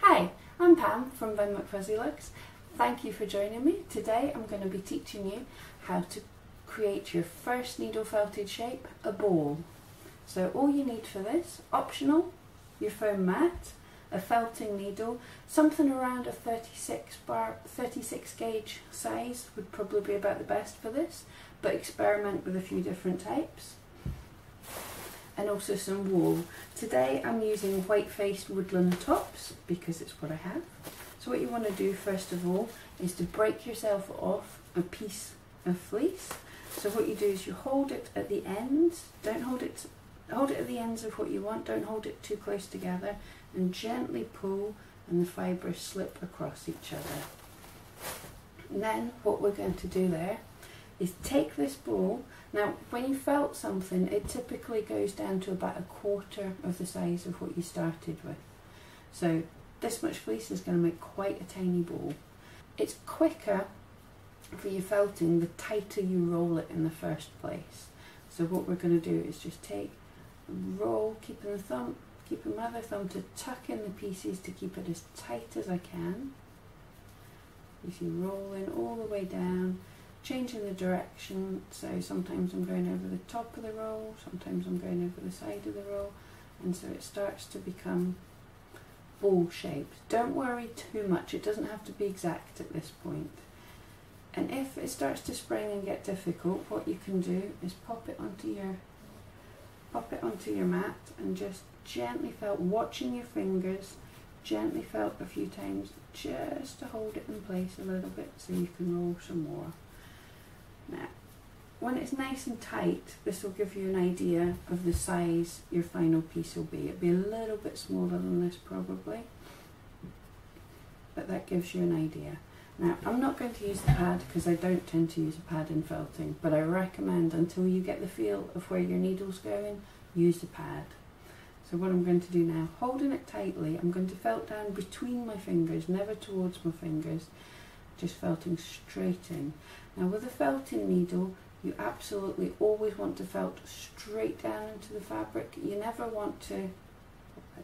Hi, I'm Pam from Fuzzy Looks. Thank you for joining me. Today I'm going to be teaching you how to create your first needle felted shape, a ball. So all you need for this, optional, your foam mat, a felting needle, something around a 36 gauge size would probably be about the best for this, but experiment with a few different types. And also some wool. Today I'm using white-faced woodland tops because it's what I have. So what you want to do first of all is to break yourself off a piece of fleece. So what you do is you hold it at the ends, hold it at the ends of what you want, don't hold it too close together, and gently pull and the fibres slip across each other. And then what we're going to do there is take this ball. Now when you felt something, it typically goes down to about a quarter of the size of what you started with. So this much fleece is going to make quite a tiny ball. It's quicker for your felting the tighter you roll it in the first place. So what we're going to do is just take and roll, keeping my other thumb to tuck in the pieces to keep it as tight as I can. You see, rolling all the way down, changing the direction, so sometimes I'm going over the top of the roll, sometimes I'm going over the side of the roll, and so it starts to become ball shaped. Don't worry too much, it doesn't have to be exact at this point. And if it starts to spring and get difficult, what you can do is pop it onto your mat and just gently felt, watching your fingers, gently felt a few times just to hold it in place a little bit so you can roll some more. Now, when it's nice and tight, this will give you an idea of the size your final piece will be. It'll be a little bit smaller than this probably, but that gives you an idea. Now, I'm not going to use the pad because I don't tend to use a pad in felting, but I recommend until you get the feel of where your needle's going, use the pad. So what I'm going to do now, holding it tightly, I'm going to felt down between my fingers, never towards my fingers, just felting straight in. Now with a felting needle, you absolutely always want to felt straight down into the fabric. You never want to,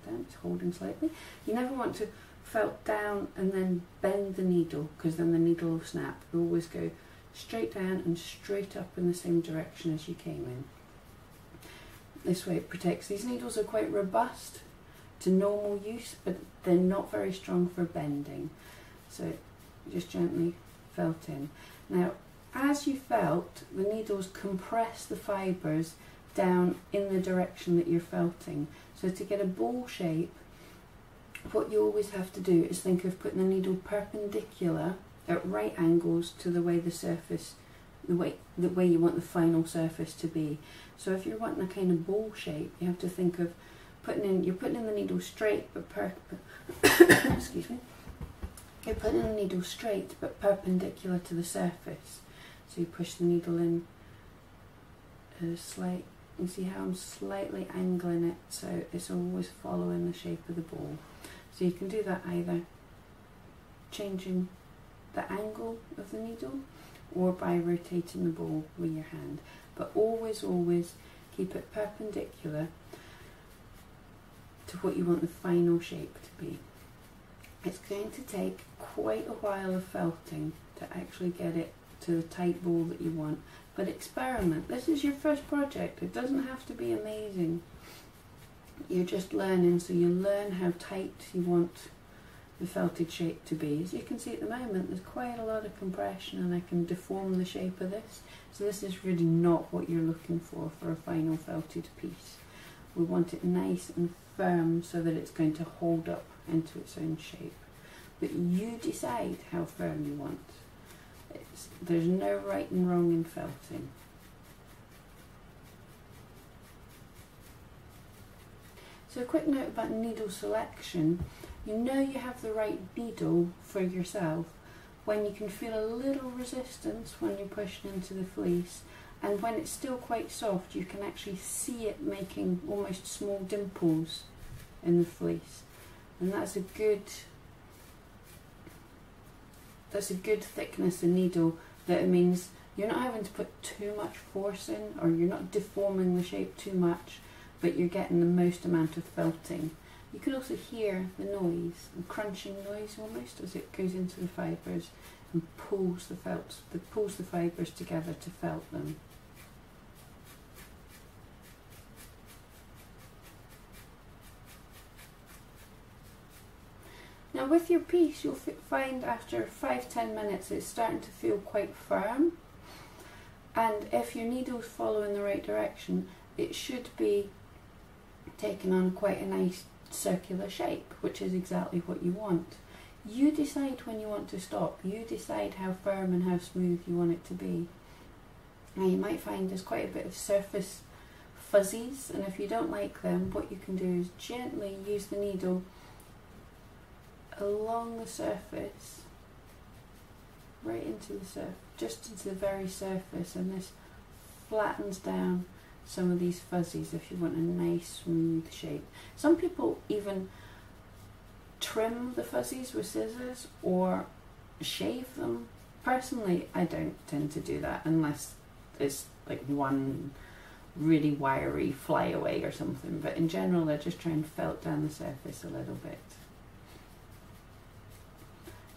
it's holding slightly, you never want to felt down and then bend the needle because then the needle will snap. You always go straight down and straight up in the same direction as you came in. This way it protects. These needles are quite robust to normal use, but they're not very strong for bending. So just gently felt in. Now, as you felt, the needles compress the fibres down in the direction that you're felting. So to get a ball shape, what you always have to do is think of putting the needle perpendicular at right angles to the way the surface, the way you want the final surface to be. So if you're wanting a kind of ball shape, you have to think of you're putting in the needle straight but excuse me. You're putting the needle straight but perpendicular to the surface. So you push the needle in you see how I'm slightly angling it so it's always following the shape of the ball. So you can do that either changing the angle of the needle or by rotating the ball with your hand. But always keep it perpendicular to what you want the final shape to be. It's going to take quite a while of felting to actually get it to the tight ball that you want, but experiment. This is your first project. It doesn't have to be amazing. You're just learning, so you learn how tight you want the felted shape to be. As you can see at the moment, there's quite a lot of compression and I can deform the shape of this. So this is really not what you're looking for a final felted piece. We want it nice and firm so that it's going to hold up into its own shape. But you decide how firm you want. There's no right and wrong in felting. So a quick note about needle selection. You know you have the right needle for yourself when you can feel a little resistance when you're pushing into the fleece, and when it's still quite soft you can actually see it making almost small dimples in the fleece, and that's a good thickness of needle. That it means you're not having to put too much force in, or you're not deforming the shape too much, but you're getting the most amount of felting. You can also hear the noise, the crunching noise almost, as it goes into the fibres and pulls the fibres together to felt them. Now with your piece, you'll find after 5-10 minutes it's starting to feel quite firm, and if your needle's following the right direction, it should be taking on quite a nice circular shape, which is exactly what you want. You decide when you want to stop. You decide how firm and how smooth you want it to be. Now you might find there's quite a bit of surface fuzzies, and if you don't like them, what you can do is gently use the needle along the surface, right into the surface, just into the very surface, and this flattens down some of these fuzzies if you want a nice smooth shape. Some people even trim the fuzzies with scissors or shave them. Personally, I don't tend to do that unless it's like one really wiry flyaway or something, but in general I just try and felt down the surface a little bit.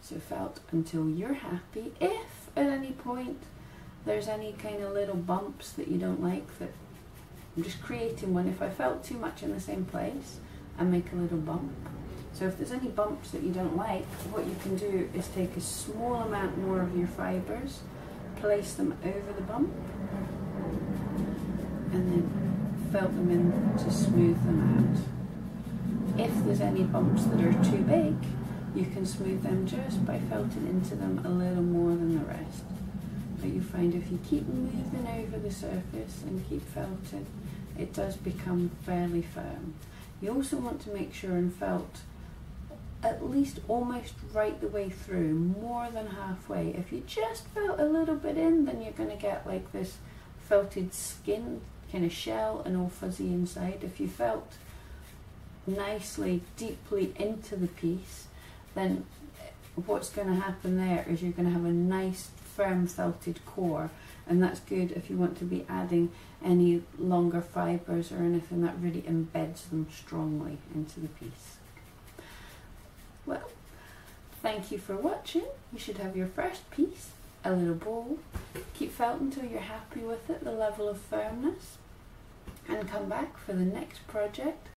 So felt until you're happy. If at any point there's any kind of little bumps that you don't like, that I'm just creating one. If I felt too much in the same place, I make a little bump. So if there's any bumps that you don't like, what you can do is take a small amount more of your fibres, place them over the bump, and then felt them in to smooth them out. If there's any bumps that are too big, you can smooth them just by felting into them a little more than the rest. But you find if you keep moving over the surface and keep felting, it does become fairly firm. You also want to make sure and felt at least almost right the way through, more than halfway. If you just felt a little bit in, then you're going to get like this felted skin kind of shell and all fuzzy inside. If you felt nicely, deeply into the piece, then what's going to happen there is you're going to have a nice firm felted core, and that's good if you want to be adding any longer fibres or anything that really embeds them strongly into the piece. Well, thank you for watching. You should have your first piece, a little ball. Keep felting until you're happy with it, the level of firmness, and come back for the next project